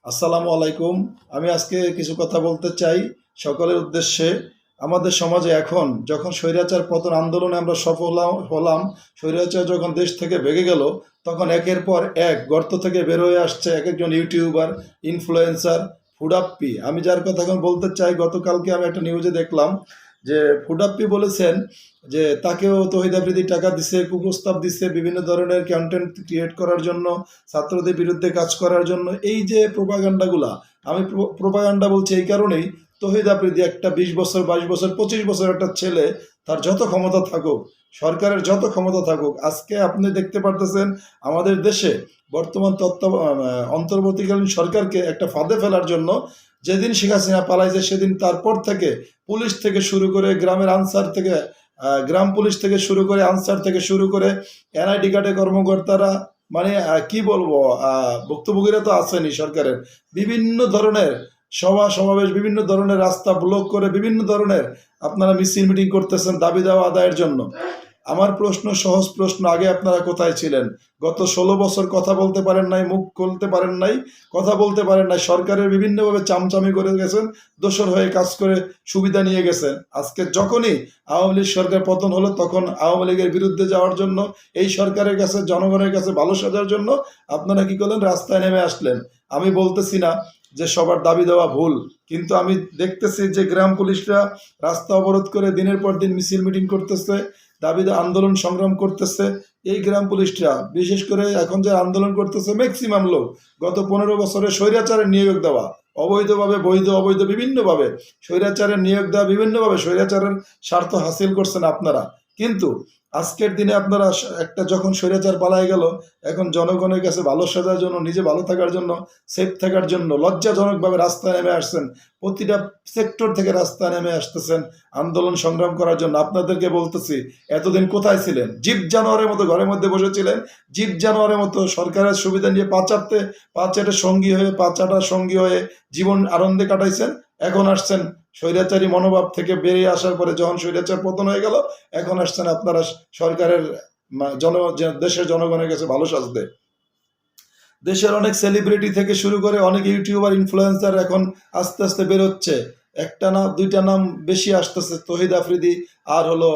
আসসালামু আলাইকুম। আমি আজকে কিছু কথা বলতে চাই সকলের উদ্দেশ্যে। আমাদের সমাজে এখন যখন স্বৈরাচার পতন আন্দোলনে আমরা সফল হলাম, স্বৈরাচার যখন দেশ থেকে ভেঙে গেল, তখন একের পর এক গর্ত থেকে বের হয়ে আসছে এক একজন ইউটিউবার, ইনফ্লুয়েন্সার, ফুডাপ্পি। আমি যার কথা এখন বলতে চাই, গতকালকে আমি একটা নিউজে দেখলাম যে ফুডাপ্পি বলেছেন যে তাকেও তহিদ আফ্রিদি টাকা দিছে, কুপ্রস্তাব দিচ্ছে বিভিন্ন ধরনের কন্টেন্ট ক্রিয়েট করার জন্য, ছাত্রদের বিরুদ্ধে কাজ করার জন্য। এই যে প্রোপাগান্ডাগুলা, আমি প্রোপাগান্ডা বলছি এই কারণেই, তহিদ আফ্রিদি একটা 20 বছর, 22 বছর, 25 বছর একটা ছেলে, তার যত ক্ষমতা থাকুক, সরকারের যত ক্ষমতা থাকুক, আজকে আপনি দেখতে পারতেছেন আমাদের দেশে বর্তমান অন্তর্বর্তীকালীন সরকারকে একটা ফাঁদে ফেলার জন্য যেদিন শেখ হাসিনা পালাইছে সেদিন তারপর থেকে পুলিশ থেকে শুরু করে গ্রামের আনসার থেকে, গ্রাম পুলিশ থেকে শুরু করে, আনসার থেকে শুরু করে, এনআইডি কার্ডের কর্মকর্তারা, মানে কি বলবো, ভুক্তভোগীরা তো আছেনই সরকারের, বিভিন্ন ধরনের সভা সমাবেশ, বিভিন্ন ধরনের রাস্তা ব্লক করে বিভিন্ন ধরনের আপনারা মিছিল মিটিং করতেছেন দাবি দেওয়া আদায়ের জন্য। আমার প্রশ্ন, সহজ প্রশ্ন, আগে আপনারা কোথায় ছিলেন? গত 16 বছর কথা বলতে পারেন নাই, মুখ খুলতে পারেন নাই, কথা বলতে পারেন নাই, সরকারের বিভিন্নভাবে চামচামি করে গেছেন, দোসর হয়ে কাজ করে সুবিধা নিয়ে গেছেন। আজকে যখনই আওয়ামী লীগ সরকার পতন হলো, তখন আওয়ামী লীগের বিরুদ্ধে যাওয়ার জন্য, এই সরকারের কাছে, জনগণের কাছে ভালো সাজার জন্য আপনারা কি করলেন? রাস্তায় নেমে আসলেন। আমি বলতেছি না যে সবার দাবি দেওয়া ভুল, কিন্তু আমি দেখতেছি যে গ্রাম পুলিশরা রাস্তা অবরোধ করে দিনের পর দিন মিছিল মিটিং করতেছে, দাবিতে আন্দোলন সংগ্রাম করতেছে। এই গ্রাম পুলিশরা বিশেষ করে এখন যে আন্দোলন করতেছে, ম্যাক্সিমাম লোক গত 15 বছরে স্বৈরাচারের নিয়োগ দেওয়া, অবৈধভাবে, বৈধ অবৈধ বিভিন্নভাবে স্বৈরাচারের নিয়োগ দেওয়া, বিভিন্নভাবে স্বৈরাচারের স্বার্থ হাসিল করছেন আপনারা। কিন্তু আজকের দিনে আপনারা একটা যখন স্বৈরাচার পালাই গেল, এখন জনগণের কাছে ভালো সাজার জন্য, নিজে ভালো থাকার জন্য, সেফ থাকার জন্য লজ্জাজনকভাবে রাস্তায় নেমে আসছেন। প্রতিটা সেক্টর থেকে রাস্তায় নেমে আসতেছেন আন্দোলন সংগ্রাম করার জন্য। আপনাদেরকে বলতেছি, এতদিন কোথায় ছিলেন? জীব জানোয়ারের মতো ঘরের মধ্যে বসেছিলেন, জীব জানোয়ারের মতো সরকারের সুবিধা নিয়ে পাঁচাটের সঙ্গী হয়ে, পাঁচাটার সঙ্গী হয়ে জীবন আনন্দে কাটাইছেন। এখন আসছেন স্বৈরাচারী মনোভাব থেকে বেরিয়ে আসার পরে, যখন স্বৈরাচার পতন হয়ে গেল, এখন আসছেন আপনারা সরকারের দেশের জনগণের কাছে ভালো সাজতে। দেশের অনেক সেলিব্রিটি থেকে শুরু করে অনেক ইউটিউবার, ইনফ্লুয়েন্সার এখন আস্তে আস্তে বেরোচ্ছে। একটা না দুইটা নাম বেশি আসতেছে, তহিদ আফ্রিদি আর হলো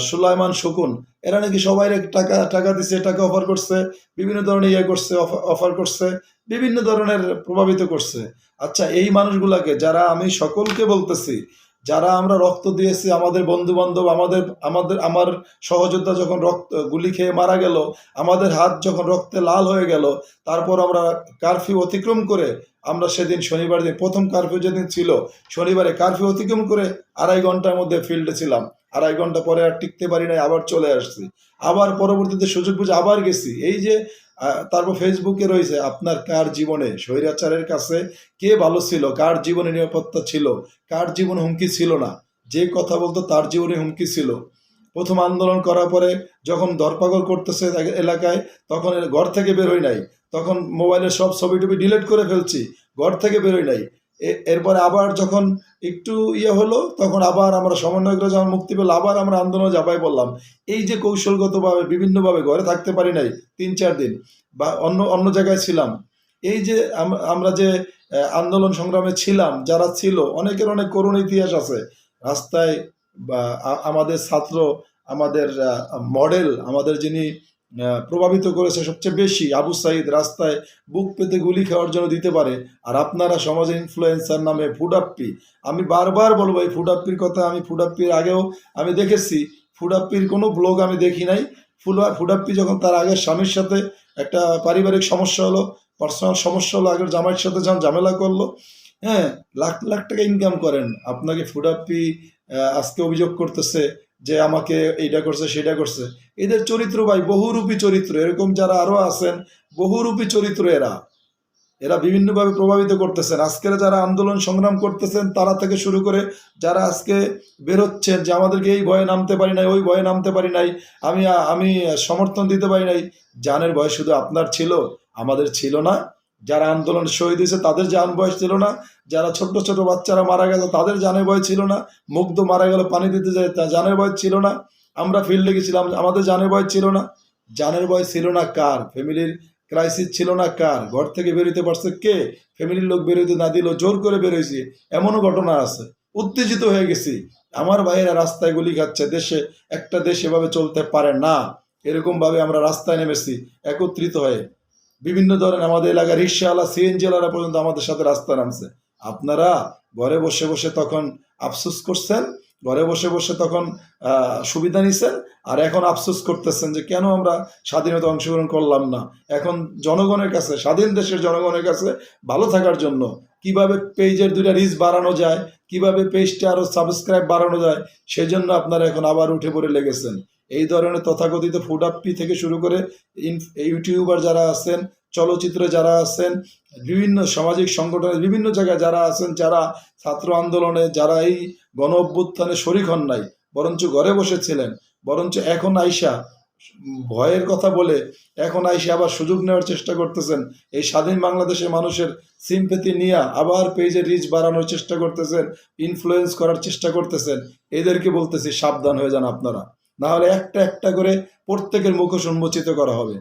সুলাইমান শকুন। এরা নাকি সবাই টাকা টাকা দিচ্ছে, টাকা অফার করছে, বিভিন্ন ধরনের ইয়ে করছে, অফার করছে, বিভিন্ন ধরনের প্রভাবিত করছে। আচ্ছা, এই মানুষগুলাকে যারা, আমি সকলকে বলতেছি, যারা আমরা রক্ত দিয়েছি, আমাদের বন্ধু বান্ধব, আমাদের আমাদের আমার সহযোদ্ধা যখন রক্ত গুলি খেয়ে মারা গেল, আমাদের হাত যখন রক্তে লাল হয়ে গেল, তারপর আমরা কারফিউ অতিক্রম করে, আমরা সেদিন শনিবার দিন, প্রথম কারফিউ যেদিন ছিল শনিবারে, কারফিউ অতিক্রম করে 2.5 ঘন্টার মধ্যে ফিল্ডে ছিলাম। 2.5 ঘন্টা পরে আর টিকতে পারি নাই, আবার চলে আসছি। আবার পরবর্তীতে সুযোগ বুঝে আবার গেছি। এই যে তারপর ফেসবুকে রয়েছে আপনার কার জীবনে স্বৈরাচারের কাছে কে ভালো ছিল, কার জীবনে নিরাপত্তা ছিল, কার জীবন হুমকি ছিল না। যে কথা বলতো তার জীবনে হুমকি ছিল। প্রথম আন্দোলন করার পরে যখন ধরপাকড় করতেছে এলাকায়, তখন ঘর থেকে বেরোই নাই, তখন মোবাইলের সব ছবি টবি ডিলিট করে ফেলছি, ঘর থেকে বেরোই নাই। এরপরে আবার যখন একটু ইয়ে হলো, তখন আবার আমরা সমন্বয়করা যখন মুক্তি পেল, আবার আমরা আন্দোলনে ঝাঁপাই পড়লাম। এই যে কৌশলগতভাবে বিভিন্নভাবে ঘরে থাকতে পারি নাই 3-4 দিন, বা অন্য অন্য জায়গায় ছিলাম। এই যে আমরা যে আন্দোলন সংগ্রামে ছিলাম, যারা ছিল, অনেকের অনেক করুণ ইতিহাস আছে রাস্তায়। বা আমাদের ছাত্র, আমাদের মডেল, আমাদের যিনি প্রভাবিত করেছে সবচেয়ে বেশি, আবু সাইদ, রাস্তায় বুক পেতে গুলি খাওয়ার জন্য দিতে পারে। আর আপনারা সমাজে ইনফ্লুয়েন্সার নামে ফুডাপ্পি, আমি বারবার বলবো এই ফুডাপ্পির কথা। আমি ফুডাপ্পির আগেও আমি দেখেছি, ফুডাপ্পির কোনো ব্লগ আমি দেখি নাই। ফুডাপ্পি যখন তার আগের স্বামীর সাথে একটা পারিবারিক সমস্যা হলো, পার্সোনাল সমস্যা হলো, আগের জামাইয়ের সাথে যখন ঝামেলা করলো, হ্যাঁ, লাখ লাখ টাকা ইনকাম করেন, আপনাকে ফুডাপ্পি আজকে অভিযোগ করতেছে যে আমাকে এইটা করছে সেটা করছে। এদের চরিত্র ভাই বহুরূপী চরিত্র, এরকম যারা আরো আছেন বহুরূপী চরিত্র, এরা এরা বিভিন্নভাবে প্রভাবিত করতেছেন। আজকের যারা আন্দোলন সংগ্রাম করতেছেন তারা থেকে শুরু করে যারা আজকে বেরোচ্ছেন যে আমাদেরকে এই ভয়ে নামতে পারি নাই, ওই ভয়ে নামতে পারি নাই, আমি আমি সমর্থন দিতে পারি নাই, জানের ভয় শুধু আপনার ছিল, আমাদের ছিল না। যারা আন্দোলন শহীদ হয়েছে তাদের জান বয়স ছিল না, যারা ছোট ছোট বাচ্চারা মারা গেল তাদের জানের ভয় ছিল না, মুগ্ধ মারা গেল পানি দিতে যায় তা জানের ভয় ছিল না, আমরা ফিল্ডে গেছিলাম আমাদের জানের ভয় ছিল না। জানের ভয় ছিল না কার? ফ্যামিলির ক্রাইসিস ছিল না কার, ঘর থেকে বেরোতে পারছে কে, ফ্যামিলির লোক বেরোতে না দিল, জোর করে বেরোইছি, এমনও ঘটনা আছে। উত্তেজিত হয়ে গেছি, আমার ভাইয়েরা রাস্তায় গুলি খাচ্ছে, দেশে একটা দেশ এভাবে চলতে পারে না, এরকম ভাবে আমরা রাস্তায় নেমেছি একত্রিত হয়ে। বিভিন্ন ধরনের আমাদের এলাকার রিক্সাওয়ালা, সিএনজিওয়ালারা পর্যন্ত আমাদের সাথে রাস্তায় নামছে। আপনারা ঘরে বসে বসে তখন আফসোস করছেন, ঘরে বসে বসে তখন সুবিধা নিছেন, আর এখন আফসোস করতেছেন যে কেন আমরা স্বাধীনতা অংশগ্রহণ করলাম না। এখন জনগণের কাছে, স্বাধীন দেশের জনগণের কাছে ভালো থাকার জন্য কিভাবে পেজের 2টা রিচ বাড়ানো যায়, কিভাবে পেজটা আরো সাবস্ক্রাইব বাড়ানো যায়, সেজন্য আপনারা এখন আবার উঠে পড়ে লেগেছেন। এই ধরনের তথাকথিত ফুড আপি থেকে শুরু করে ইউটিউবার যারা আছেন, চলচ্চিত্রে যারা আছেন, বিভিন্ন সামাজিক সংগঠনের বিভিন্ন জায়গায় যারা আছেন, যারা ছাত্র আন্দোলনে, যারা এই গণ অভ্যুত্থানে শরিক হন নাই, বরঞ্চ ঘরে বসেছিলেন, বরঞ্চ এখন আইসা ভয়ের কথা বলে এখন আইসা আবার সুযোগ নেওয়ার চেষ্টা করতেছেন, এই স্বাধীন বাংলাদেশের মানুষের সিম্পেথি নিয়ে আবার পেজের রিচ বাড়ানোর চেষ্টা করতেছেন, ইনফ্লুয়েন্স করার চেষ্টা করতেছেন। এদেরকে বলতেছি সাবধান হয়ে যান আপনারা, না হলে একটা একটা করে প্রত্যেকের মুখোশ উন্মোচিত করা হবে।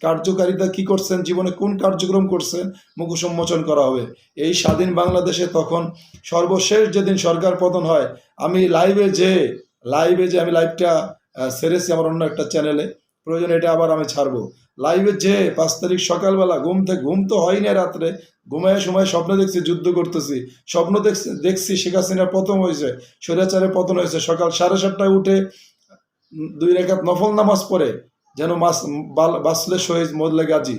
কার্যকারিতা কি করছেন, জীবনে কোন কার্যক্রম করছেন, মুখোশ উন্মোচন করা হবে। এই স্বাধীন বাংলাদেশে তখন সর্বশেষ যেদিন সরকার পতন হয়, আমি লাইভে যে আমি লাইভটা ছেড়েছি আমার অন্য একটা চ্যানেলে, প্রয়োজন এটা আবার আমি ছাড়বো। লাইভে যে 5 তারিখ সকালবেলা ঘুম তো হয় না, রাত্রে ঘুমায় সময় স্বপ্ন দেখছি যুদ্ধ করতেছি, স্বপ্ন দেখছি শেখ হাসিনার পতন হয়েছে, স্বৈরাচারের পতন হয়েছে। সকাল 7:30টায় উঠে 2 রাকাত নফল নামাজ পড়ে, যেন বাসলে শহীদ মরলে গাজী,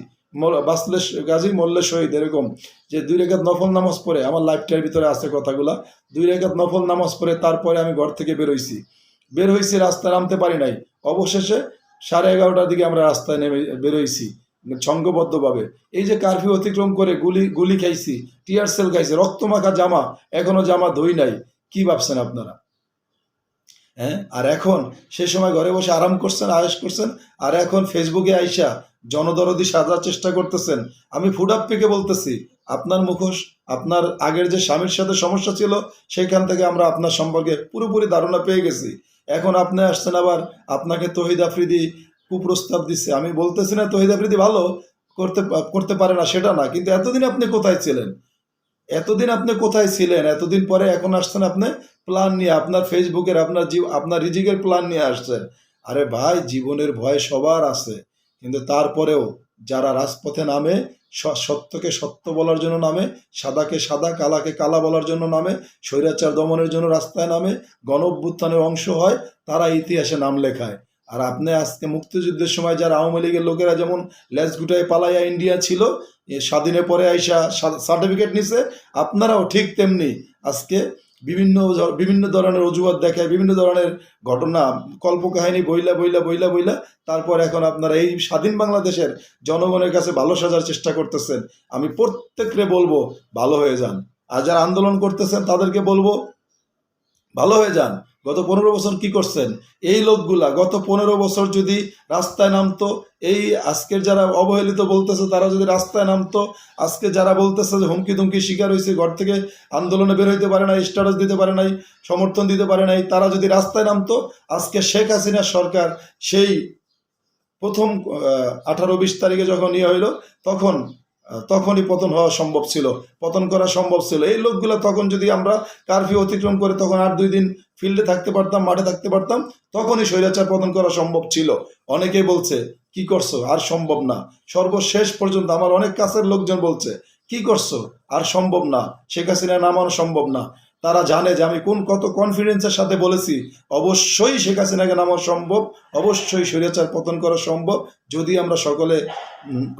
বাসলে গাজী মরলে শহীদ, এরকম যে 2 রাকাত নফল নামাজ পড়ে, আমার লাইফটার ভিতরে আছে কথাগুলা। 2 রাকাত নফল নামাজ পড়ে তারপরে আমি ঘর থেকে বের হয়েছি, রাস্তায় নামতে পারি নাই। অবশেষে 11:30টার দিকে আমরা রাস্তায় নেমে বেরোইছি সংঘবদ্ধভাবে। এই যে কারফিউ অতিক্রম করে গুলি খাইছি, টিয়ার সেল খাইছি, রক্তমাখা জামা, এখনো জামা ধুই নাই। কি ভাবছেন আপনারা? হ্যাঁ, আর এখন সে সময় ঘরে বসে আরাম করছেন, আয়েশ করছেন, আর এখন ফেসবুকে আইসা জনদরদি সাজার চেষ্টা করতেছেন। আমি ফুড আপ্পিকে বলতেছি, আপনার মুখোশ, আপনার আগের যে স্বামীর সাথে সমস্যা ছিল সেখান থেকে আমরা আপনার সম্পর্কে পুরোপুরি ধারণা পেয়ে গেছি। এখন আপনি আসছেন আবার আপনাকে তহিদ আফ্রিদি কুপ্রস্তাব দিচ্ছে। আমি বলতেছি না তহিদ আফ্রিদি ভালো করতে করতে পারে না, সেটা না, কিন্তু এতদিন আপনি কোথায় ছিলেন? এতদিন পরে এখন আসছেন আপনি প্ল্যান নিয়ে, আপনার ফেসবুকের, আপনার রিজিকের প্ল্যান নিয়ে আসছেন। আরে ভাই, জীবনের ভয় সবার আছে, কিন্তু তারপরেও যারা রাজপথে নামে, সত্যকে সত্য বলার জন্য নামে, সাদাকে সাদা, কালাকে কালা বলার জন্য নামে, স্বৈরাচার দমনের জন্য রাস্তায় নামে, গণ অভ্যুত্থানের অংশ হয়, তারা ইতিহাসে নাম লেখায়। আর আপনি আজকে মুক্তিযুদ্ধের সময় যারা আওয়ামী লীগের লোকেরা যেমন লেজ গুটায় পালাইয়া ইন্ডিয়া ছিল, স্বাধীনের পরে আইসা সার্টিফিকেট নিছে, আপনারাও ঠিক তেমনি আজকে বিভিন্ন ধরনের অজুহাত দেখায়, বিভিন্ন ধরনের ঘটনা, কল্পকাহিনী বইলা বইলা বইলা বইলা তারপর এখন আপনারা এই স্বাধীন বাংলাদেশের জনগণের কাছে ভালো সাজার চেষ্টা করতেছেন। আমি প্রত্যেককে বলবো ভালো হয়ে যান, আর যারা আন্দোলন করতেছেন তাদেরকে বলবো ভালো হয়ে যান। গত 15 বছর কি করছেন এই লোকগুলা? গত 15 বছর যদি রাস্তায় নামতো, এই আজকের যারা অবহেলিত বলতেছে তারা যদি রাস্তায় নামতো, আজকে যারা বলতেছে যে হুমকি ধুমকি শিকার হয়েছে, ঘর থেকে আন্দোলনে বের হইতে পারে নাই, স্ট্যাটাস দিতে পারে নাই, সমর্থন দিতে পারে নাই, তারা যদি রাস্তায় নামতো, আজকে শেখ হাসিনার সরকার সেই প্রথম 18-20 তারিখে যখন ইয়ে হইল, তখনই পতন হওয়া সম্ভব ছিল, পতন করা সম্ভব ছিল। এই লোকগুলো তখন যদি আমরা কারফিউ অতিক্রম করে তখন আর 2 দিন ফিল্ডে থাকতে পারতাম, মাঠে থাকতে পারতাম, তখনই স্বৈরাচার পতন করা সম্ভব ছিল। অনেকেই বলছে কি করছো, আর সম্ভব না। সর্বশেষ পর্যন্ত আমার অনেক কাছের লোকজন বলছে কি করছো, আর সম্ভব না, শেখ হাসিনা নামানো সম্ভব না। তারা জানে যে আমি কত কনফিডেন্সের সাথে বলেছি, অবশ্যই শেখ হাসিনাকে নামানো সম্ভব, অবশ্যই স্বৈরাচার পতন করা সম্ভব, যদি আমরা সকলে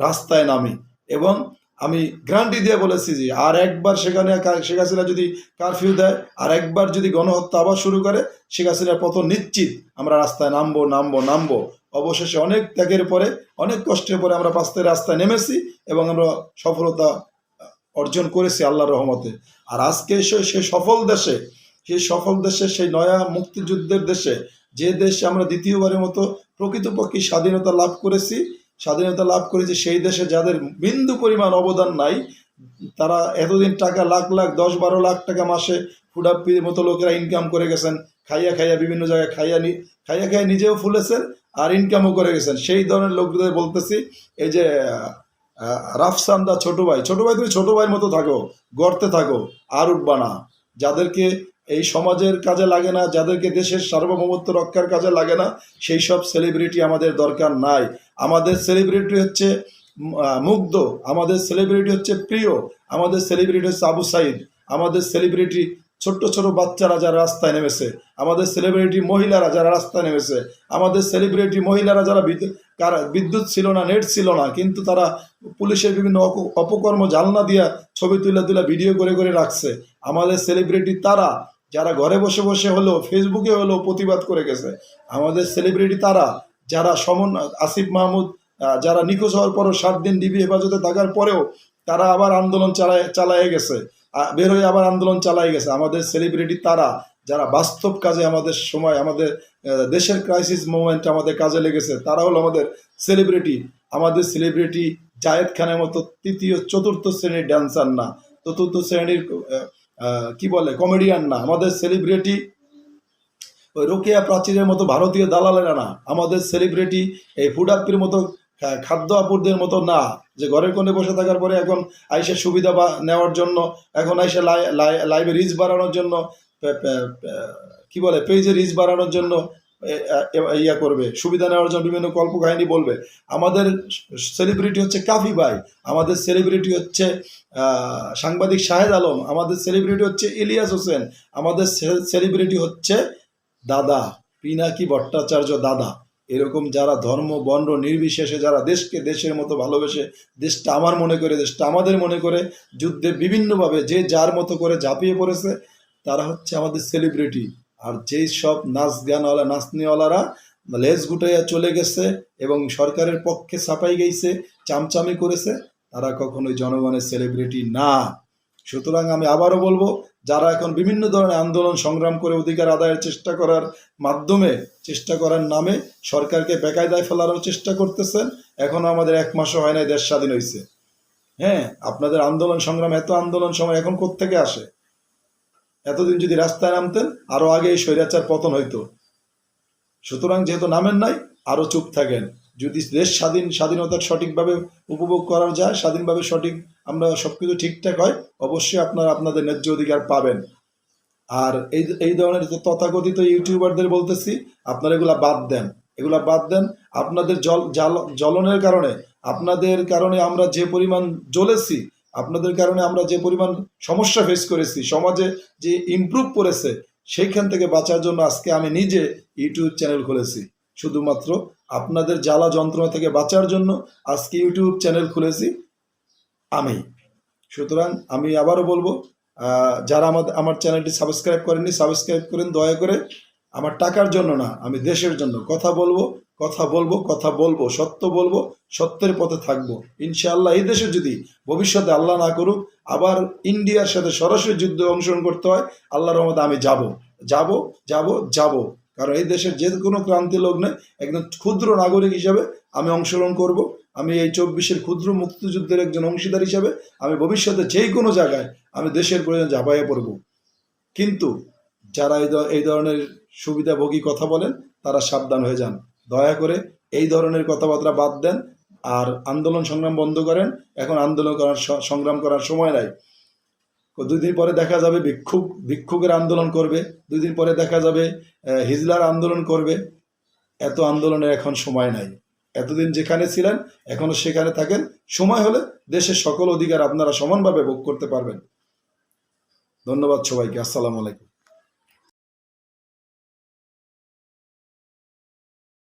রাস্তায় নামি। এবং আমি গ্যারান্টি দিয়ে বলেছি যে আর একবার সেখানে শেখ হাসিনা যদি কারফিউ দেয়, আর একবার যদি গণহত্যা আবার শুরু করে, শেখ হাসিনার পতন নিশ্চিত। আমরা রাস্তায় নামবো। অবশেষে অনেক ত্যাগের পরে, অনেক কষ্টের পরে আমরা 5 তারিখ রাস্তায় নেমেছি এবং আমরা সফলতা অর্জন করেছি আল্লাহর রহমতে। আর আজকে সেই সফল দেশে, সেই নয়া মুক্তিযুদ্ধের দেশে, যে দেশে আমরা দ্বিতীয়বারের মতো প্রকৃতপক্ষে স্বাধীনতা লাভ করেছি, সেই দেশে যাদের বিন্দু পরিমাণ অবদান নাই, তারা এতদিন টাকা লাখ 10-12 লাখ টাকা মাসে ফুডাপ্পির মতো লোকেরা ইনকাম করে গেছেন, খাইয়া বিভিন্ন জায়গায় খাইয়া নিজেও ফুলেছেন আর ইনকামও করে গেছেন। সেই ধরনের লোকদের বলতেছি, এই যে রাফসান্দা ছোট ভাই, তুমি ছোট ভাইয়ের মতো থাকো, গর্তে থাকো, আর উঠবা না। যাদেরকে এই সমাজের কাজে লাগে না, যাদেরকে দেশের সার্বভৌমত্ব রক্ষার কাজে লাগে না, সেই সব সেলিব্রিটি আমাদের দরকার নাই। আমাদের সেলিব্রিটি হচ্ছে মুগ্ধ, আমাদের সেলিব্রিটি হচ্ছে প্রিয়, আমাদের সেলিব্রিটি হচ্ছে আবু সাইদ, আমাদের সেলিব্রিটি ছোট্ট ছোট বাচ্চারা যারা রাস্তায় নেমেছে, আমাদের সেলিব্রিটি মহিলারা যারা রাস্তায় নেমেছে, আমাদের সেলিব্রিটি মহিলারা যারা বিদ্যুৎ ছিল না, নেট ছিল না, কিন্তু তারা পুলিশের বিভিন্ন অপকর্ম জালনা দিয়া ছবি তুলে তুলে ভিডিও করে করে রাখছে। আমাদের সেলিব্রিটি তারা যারা ঘরে বসে বসে হলেও ফেসবুকে হলেও প্রতিবাদ করে গেছে। আমাদের সেলিব্রিটি তারা যারা আসিফ মাহমুদ যারা নিখোঁজ হওয়ার পরও 7 দিন ডিবি হেফাজতে থাকার পরেও তারা আবার আন্দোলন চালায় গেছে, বের হয়ে আবার আন্দোলন চালাই গেছে। আমাদের সেলিব্রিটি তারা যারা বাস্তব কাজে আমাদের সময়, আমাদের দেশের ক্রাইসিস মোমেন্ট আমাদের কাজে লেগেছে, তারা হলো আমাদের সেলিব্রিটি। আমাদের সেলিব্রিটি জায়েদ খানের মতো তৃতীয় চতুর্থ শ্রেণীর ড্যান্সার না, চতুর্থ শ্রেণীর কি বলে কমেডিয়ান না। আমাদের সেলিব্রিটি ওই রোকেয়া প্রাচীরের মতো ভারতীয় দালালেরা না। আমাদের সেলিব্রিটি এই ফুডাপ্পির মতো খাদ্য আপুরদের মতো না, যে ঘরের কোণে বসে থাকার পরে এখন আইসা সুবিধা নেওয়ার জন্য, এখন আইসা লাইভে রিচ বাড়ানোর জন্য, কি বলে পেজে রিচ বাড়ানোর জন্য ইয়া করবে, সুবিধা নেওয়ার জন্য বিভিন্ন গল্প কাহিনী বলবে। আমাদের সেলিব্রিটি হচ্ছে কাফি ভাই, আমাদের সেলিব্রিটি হচ্ছে সাংবাদিক শাহেদ আলম, আমাদের সেলিব্রিটি হচ্ছে ইলিয়াস হোসেন, আমাদের সেলিব্রিটি হচ্ছে দাদা পিনাকি ভট্টাচার্য দাদা। এরকম যারা ধর্ম বর্ণ নির্বিশেষে যারা দেশকে দেশের মতো ভালোবেসে, দেশটা আমার মনে করে, দেশটা আমাদের মনে করে, যুদ্ধে বিভিন্নভাবে যে যার মতো করে ঝাঁপিয়ে পড়েছে, তারা হচ্ছে আমাদের সেলিব্রিটি। আর যেই সব নাচ গানওয়ালা নাচনিওয়ালারা লেজ গুটাইয়া চলে গেছে এবং সরকারের পক্ষে ছাপাই গেছে, চামচামি করেছে, তারা কখনোই জনগণের সেলিব্রিটি না। সুতরাং আমি আবারও বলবো, যারা এখন বিভিন্ন ধরনের আন্দোলন সংগ্রাম করে অধিকার আদায়ের চেষ্টা করার মাধ্যমে, চেষ্টা করার নামে সরকারকে বেকায়দায় ফেলারও চেষ্টা করতেছেন, এখনো আমাদের 1 মাসও হয় নাই দেশ স্বাধীন হয়েছে। হ্যাঁ, আপনাদের আন্দোলন সংগ্রাম, এত আন্দোলন সময় এখন কোত্থেকে আসে? এতদিন যদি রাস্তায় নামতেন, আরো আগে এই স্বৈরাচার পতন হইতো। সুতরাং যেহেতু নামেন নাই, আরো চুপ থাকেন। যদি দেশ স্বাধীনতার সঠিকভাবে উপভোগ করা যায়, স্বাধীনভাবে সঠিক আমরা সবকিছু ঠিকঠাক হয়, অবশ্যই আপনারা আপনাদের ন্যায্য অধিকার পাবেন। আর এই ধরনের তথাকথিত ইউটিউবারদের বলতেছি, আপনারা এগুলা বাদ দেন, এগুলা বাদ দেন। আপনাদের জ্বলনের কারণে, আপনাদের কারণে আমরা যে পরিমাণ জ্বলেছি, আপনাদের কারণে আমরা যে পরিমাণ সমস্যা ফেস করেছি, সমাজে যে ইমপ্রুভ করেছে, সেইখান থেকে বাঁচার জন্য আজকে আমি নিজে ইউটিউব চ্যানেল খুলেছি। শুধুমাত্র আপনাদের জ্বালা যন্ত্রণা থেকে বাঁচার জন্য আজকে ইউটিউব চ্যানেল খুলেছি আমি। সুতরাং আমি আবারও বলবো, যারা আমার চ্যানেলটি সাবস্ক্রাইব করেননি, সাবস্ক্রাইব করেন দয়া করে। আমার টাকার জন্য না, আমি দেশের জন্য কথা বলবো, কথা বলবো, কথা বলবো, সত্য বলবো, সত্যের পথে থাকবো। ইনশাআল্লাহ এই দেশে যদি ভবিষ্যতে আল্লাহ না করুক আবার ইন্ডিয়ার সাথে সরাসরি যুদ্ধে অংশগ্রহণ করতে হয়, আল্লাহর রহমতে আমি যাব যাব যাব যাব। কারণ এই দেশের যে কোনো ক্রান্তি লগ্নে একজন ক্ষুদ্র নাগরিক হিসাবে আমি অংশগ্রহণ করব। আমি এই 24-এর ক্ষুদ্র মুক্তিযুদ্ধের একজন অংশীদার হিসাবে আমি ভবিষ্যতে যেই কোনো জায়গায় আমি দেশের প্রয়োজন ঝাঁপাইয়ে পড়ব। কিন্তু যারা এই ধরনের সুবিধাভোগী কথা বলেন, তারা সাবধান হয়ে যান। দয়া করে এই ধরনের কথাবার্তা বাদ দেন, আর আন্দোলন সংগ্রাম বন্ধ করেন। এখন আন্দোলন করার সংগ্রাম করার সময় নাই। 2 দিন পরে দেখা যাবে ভিক্ষুকের আন্দোলন করবে, 2 দিন পরে দেখা যাবে হিজলার আন্দোলন করবে। এত আন্দোলনের এখন সময় নাই। এতদিন যেখানে ছিলেন এখনো সেখানে থাকেন, সময় হলে দেশের সকল অধিকার আপনারা সমানভাবে ভোগ করতে পারবেন। ধন্যবাদ সবাইকে। আসসালামু আলাইকুম।